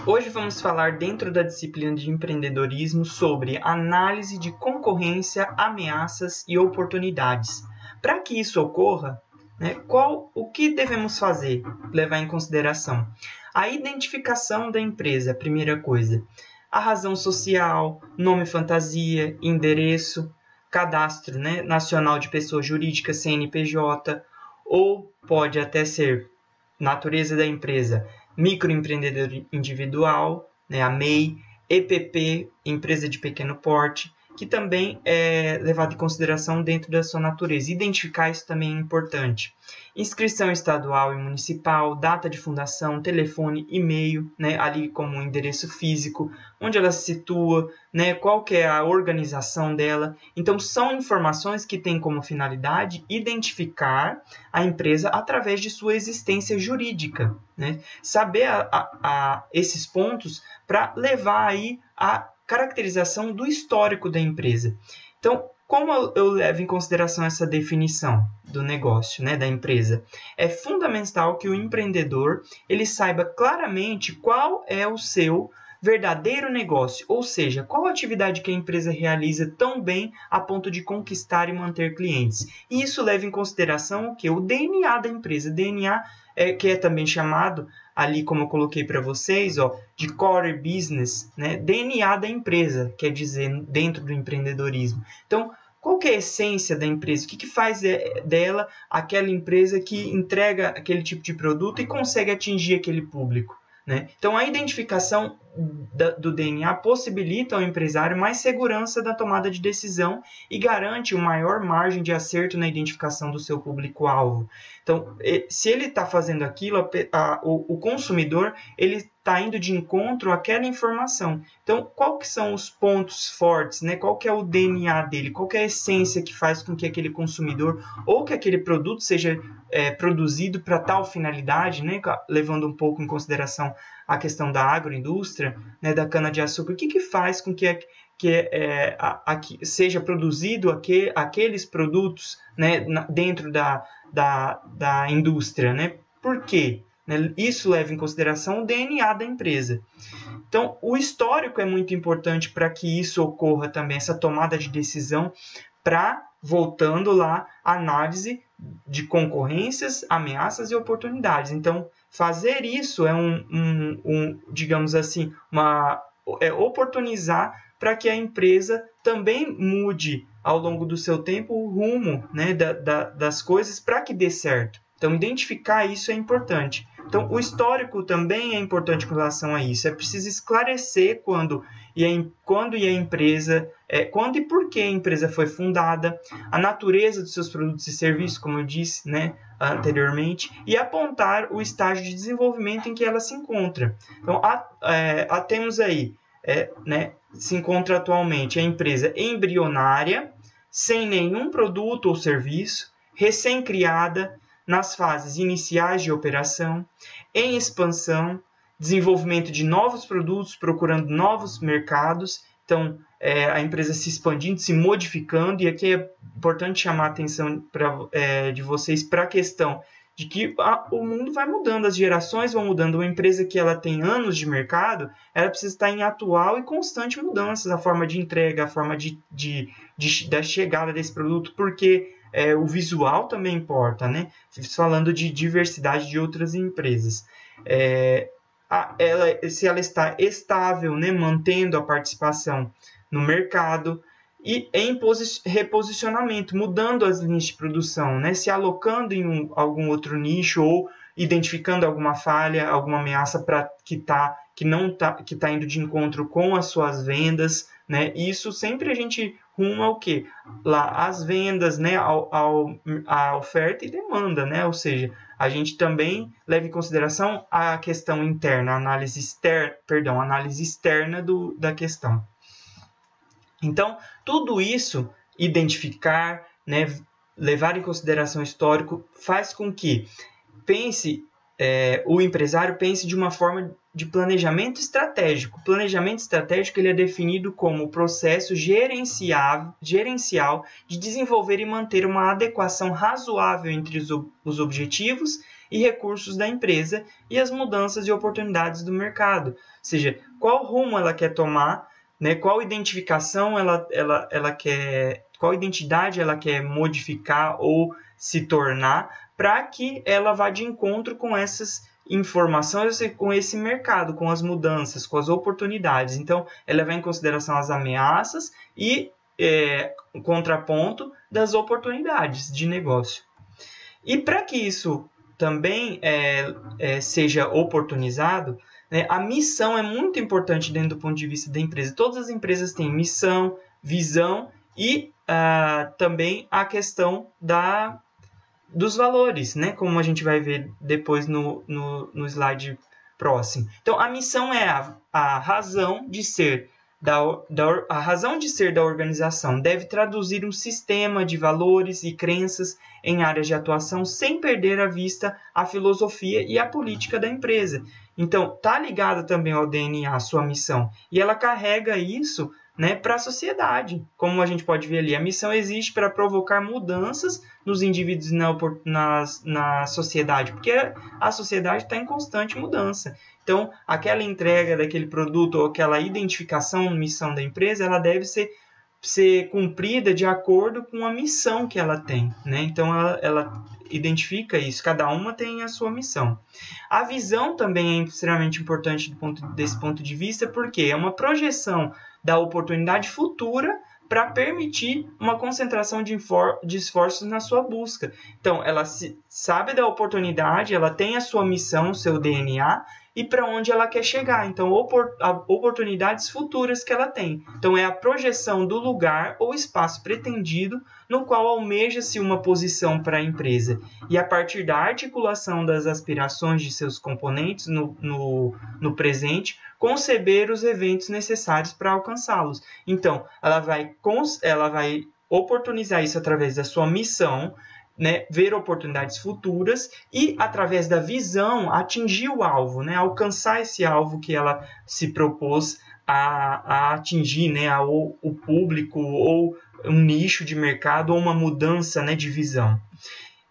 Hoje vamos falar dentro da disciplina de empreendedorismo sobre análise de concorrência, ameaças e oportunidades. Para que isso ocorra, o que devemos fazer? Levar em consideração a identificação da empresa, a primeira coisa. A razão social, nome fantasia, endereço, cadastro nacional de pessoa jurídica, CNPJ, ou pode até ser natureza da empresa, microempreendedor individual, a MEI, EPP, empresa de pequeno porte, que também é levado em consideração dentro da sua natureza. Identificar isso também é importante. Inscrição estadual e municipal, data de fundação, telefone, e-mail, ali como endereço físico, onde ela se situa, qual que é a organização dela. Então, são informações que têm como finalidade identificar a empresa através de sua existência jurídica. Saber esses pontos para levar aí a caracterização do histórico da empresa. Então, como eu levo em consideração essa definição do negócio, da empresa? É fundamental que o empreendedor ele saiba claramente qual é o seu verdadeiro negócio, ou seja, qual atividade que a empresa realiza tão bem a ponto de conquistar e manter clientes. E isso leva em consideração o quê? O DNA da empresa. DNA que é também chamado, ali como eu coloquei para vocês, de core business, DNA da empresa, quer dizer, dentro do empreendedorismo. Então, qual que é a essência da empresa? O que faz dela aquela empresa que entrega aquele tipo de produto e consegue atingir aquele público? Então, a identificação do DNA possibilita ao empresário mais segurança da tomada de decisão e garante uma maior margem de acerto na identificação do seu público-alvo. Então, se ele está fazendo aquilo, o consumidor ele está indo de encontro àquela informação. Então, qual que são os pontos fortes? Qual que é o DNA dele? Qual que é a essência que faz com que aquele consumidor ou que aquele produto seja produzido para tal finalidade, levando um pouco em consideração a questão da agroindústria, da cana-de-açúcar. O que faz com que seja produzido aqueles produtos dentro da indústria? Por quê? Isso leva em consideração o DNA da empresa. Então, o histórico é muito importante para que isso ocorra também, essa tomada de decisão, voltando lá, análise de concorrências, ameaças e oportunidades. Então, fazer isso é digamos assim, oportunizar para que a empresa também mude ao longo do seu tempo o rumo das coisas para que dê certo. Então, identificar isso é importante. Então, o histórico também é importante com relação a isso. É preciso esclarecer quando e por que a empresa foi fundada, a natureza dos seus produtos e serviços, como eu disse anteriormente, e apontar o estágio de desenvolvimento em que ela se encontra. Então, temos aí, se encontra atualmente a empresa embrionária, sem nenhum produto ou serviço, recém-criada, nas fases iniciais de operação, em expansão, desenvolvimento de novos produtos, procurando novos mercados. Então, a empresa se expandindo, se modificando, e aqui é importante chamar a atenção de vocês para a questão de que o mundo vai mudando, as gerações vão mudando. Uma empresa que ela tem anos de mercado, ela precisa estar em atual e constante mudança, a forma de entrega, a forma da chegada desse produto, porque o visual também importa, falando de diversidade de outras empresas. Se ela está estável, mantendo a participação no mercado e em reposicionamento, mudando as linhas de produção, se alocando em algum outro nicho ou identificando alguma falha, alguma ameaça que está indo de encontro com as suas vendas, E isso sempre a gente ruma ao quê? Lá as vendas, a oferta e demanda, Ou seja, a gente também leva em consideração a questão interna, a análise externa da questão. Então, tudo isso, identificar, levar em consideração o histórico, faz com que o empresário pense de uma forma de planejamento estratégico. O planejamento estratégico ele é definido como o processo gerencial de desenvolver e manter uma adequação razoável entre os objetivos e recursos da empresa e as mudanças e oportunidades do mercado. Ou seja, qual rumo ela quer tomar, né? Qual identificação ela quer, qual identidade ela quer modificar ou se tornar para que ela vá de encontro com essas informações, com esse mercado, com as mudanças, com as oportunidades. Então, ela leva em consideração as ameaças e o contraponto das oportunidades de negócio. E para que isso também seja oportunizado, né, a missão é muito importante dentro do ponto de vista da empresa. Todas as empresas têm missão, visão e também a questão dos valores, né, como a gente vai ver depois no slide próximo. Então, a missão é a razão de ser a razão de ser da organização, deve traduzir um sistema de valores e crenças em áreas de atuação sem perder à vista a filosofia e a política da empresa. Então, está ligada também ao DNA, a sua missão, e ela carrega isso, né, para a sociedade. Como a gente pode ver ali, a missão existe para provocar mudanças nos indivíduos na sociedade, porque a sociedade está em constante mudança. Então, aquela entrega daquele produto ou aquela identificação, missão da empresa, ela deve ser cumprida de acordo com a missão que ela tem, né? Então, ela identifica isso, cada uma tem a sua missão. A visão também é extremamente importante desse ponto de vista, porque é uma projeção da oportunidade futura para permitir uma concentração de esforços na sua busca. Então, ela sabe da oportunidade, ela tem a sua missão, o seu DNA, e para onde ela quer chegar. Então, oportunidades futuras que ela tem. Então, é a projeção do lugar ou espaço pretendido no qual almeja-se uma posição para a empresa. E a partir da articulação das aspirações de seus componentes no presente, conceber os eventos necessários para alcançá-los. Então, ela vai oportunizar isso através da sua missão, né, ver oportunidades futuras e, através da visão, atingir o alvo, né, alcançar esse alvo que ela se propôs a atingir, né, o público ou um nicho de mercado ou uma mudança, né, de visão.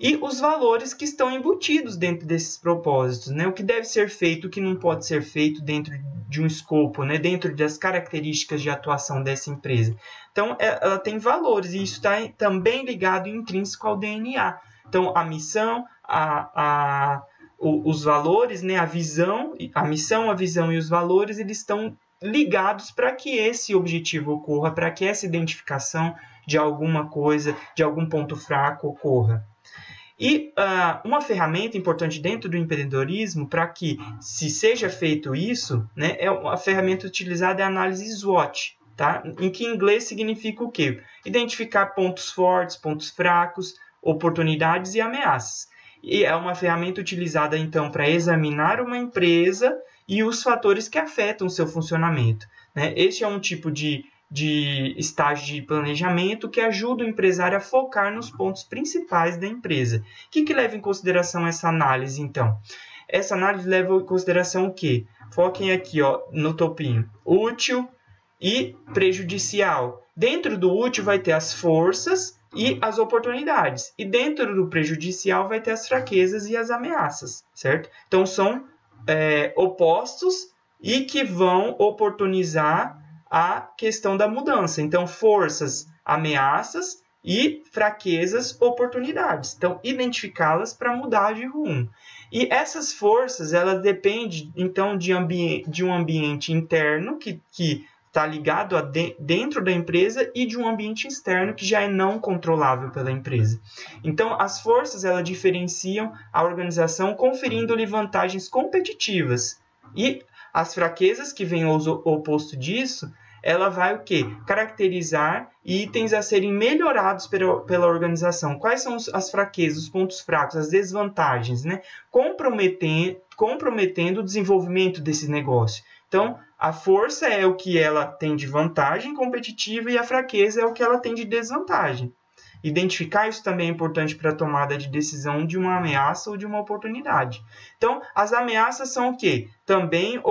E os valores que estão embutidos dentro desses propósitos, né? O que deve ser feito, o que não pode ser feito dentro de um escopo, né? Dentro das características de atuação dessa empresa. Então, ela tem valores e isso está também ligado intrínseco ao DNA. Então, a missão, os valores, né? A missão, a visão e os valores, eles estão ligados para que esse objetivo ocorra, para que essa identificação de alguma coisa, de algum ponto fraco ocorra. E uma ferramenta importante dentro do empreendedorismo para que se seja feito isso, né, a ferramenta utilizada é a análise SWOT, tá? Em que em inglês significa o quê? Identificar pontos fortes, pontos fracos, oportunidades e ameaças. E é uma ferramenta utilizada então para examinar uma empresa e os fatores que afetam o seu funcionamento, né? Este é um tipo de estágio de planejamento que ajuda o empresário a focar nos pontos principais da empresa. O que leva em consideração essa análise, então? Essa análise leva em consideração o quê? Foquem aqui, ó, no topinho. Útil e prejudicial. Dentro do útil vai ter as forças e as oportunidades. E dentro do prejudicial vai ter as fraquezas e as ameaças, certo? Então, são opostos e que vão oportunizar a questão da mudança. Então, forças, ameaças e fraquezas, oportunidades. Então, identificá-las para mudar de rumo. E essas forças, elas dependem, então, de um ambiente interno que está ligado dentro da empresa e de um ambiente externo que já é não controlável pela empresa. Então, as forças, elas diferenciam a organização, conferindo-lhe vantagens competitivas. E as fraquezas, que vêm ao oposto disso, ela vai o quê? Caracterizar itens a serem melhorados pela organização. Quais são as fraquezas, os pontos fracos, as desvantagens, né? Comprometendo o desenvolvimento desse negócio. Então, a força é o que ela tem de vantagem competitiva e a fraqueza é o que ela tem de desvantagem. Identificar isso também é importante para a tomada de decisão de uma ameaça ou de uma oportunidade. Então, as ameaças são o quê? Também,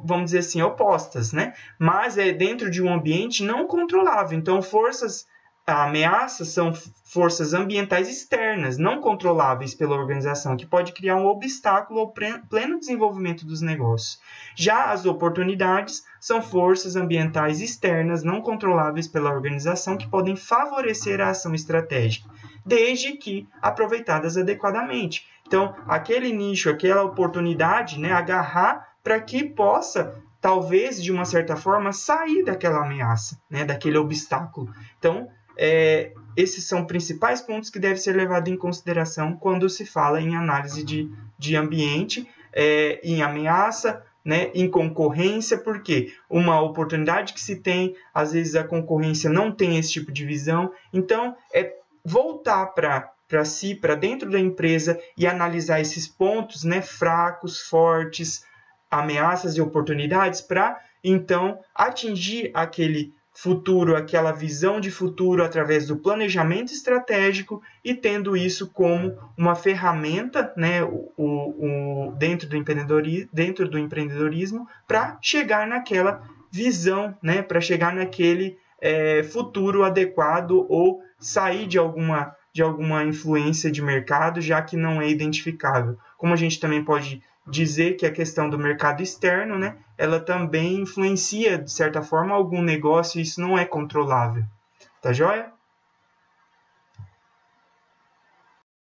vamos dizer assim, opostas, né? Mas é dentro de um ambiente não controlável. Então, forças A ameaça são forças ambientais externas, não controláveis pela organização, que pode criar um obstáculo ao pleno desenvolvimento dos negócios. Já as oportunidades são forças ambientais externas, não controláveis pela organização, que podem favorecer a ação estratégica, desde que aproveitadas adequadamente. Então, aquele nicho, aquela oportunidade, né, agarrar para que possa, talvez, de uma certa forma, sair daquela ameaça, né, daquele obstáculo. Então, esses são principais pontos que devem ser levados em consideração quando se fala em análise de ambiente, em ameaça, né, em concorrência, porque uma oportunidade que se tem, às vezes a concorrência não tem esse tipo de visão. Então, voltar para si, para dentro da empresa e analisar esses pontos, né, fracos, fortes, ameaças e oportunidades, para então atingir aquele futuro, aquela visão de futuro através do planejamento estratégico e tendo isso como uma ferramenta, né, dentro do empreendedorismo para chegar naquela visão, né, para chegar naquele futuro adequado ou sair de alguma influência de mercado, já que não é identificável. Como a gente também pode dizer que a questão do mercado externo, né, ela também influencia, de certa forma, algum negócio e isso não é controlável. Tá joia?